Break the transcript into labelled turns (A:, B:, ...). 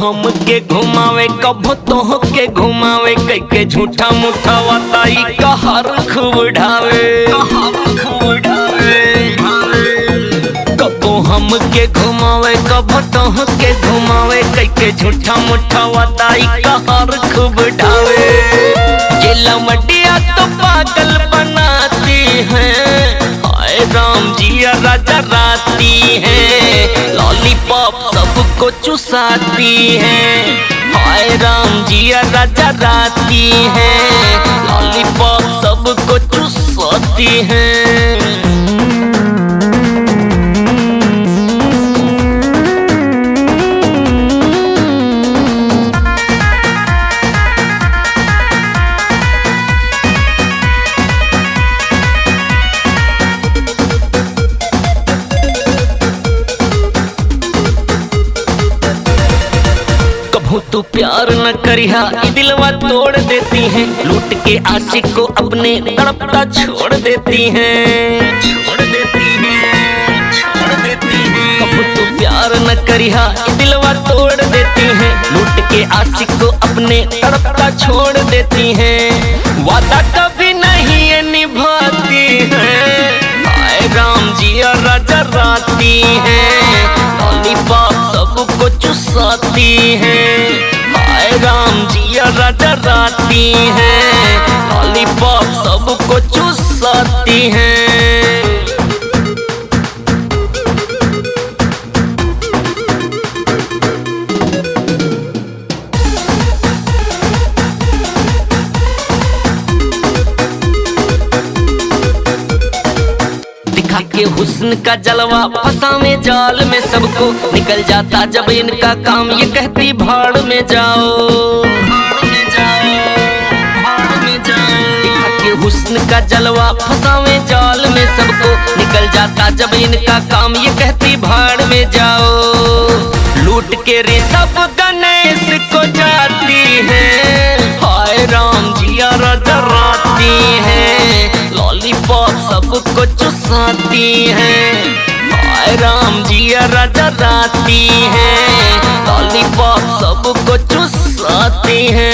A: हमके घुमावे कबो तो के घुमावे कई के झूठा मूठा वाताई कहर खूब ढावे कबो हमके घुमावे कबो तो के घुमावे कई के झूठा मूठा वाताई कहर खूब ढावे ये लमटिया तो पागल बनाती है राम जी राजा राती है लॉलीपॉप सबको चुसाती है हाय राम जी राजा राती है लॉलीपॉप सबको चुसाती है। तू प्यार न करिहा दिलवा तोड़ देती है लूट के आशिक को अपने तड़पता छोड़ देती है कब तू प्यार न करिहा दिलवा तोड़ देती है लूट के आशिक को अपने तड़पता छोड़ देती है वादा कभी नहीं निभाती है राम जी राजा राती है लॉलीपॉप सबको चुसाती है हाय राम जी राजा राती है लॉलीपॉप सबको चुसाती है। के हुस्न का जलवा फसावे जाल में सबको निकल जाता जब इनका काम ये कहती भाड़ में जाओ के हुस्न का जलवा फसावे जाल में सबको निकल जाता जब इनका काम ये कहती भाड़ में जाओ लूट के रे सब गणेश को जाती है हाय राम जी राजा राती है लॉलीपॉप सबको चुसाती है हाय राम जी राजा राती है लॉलीपॉप सबको चुसाती है।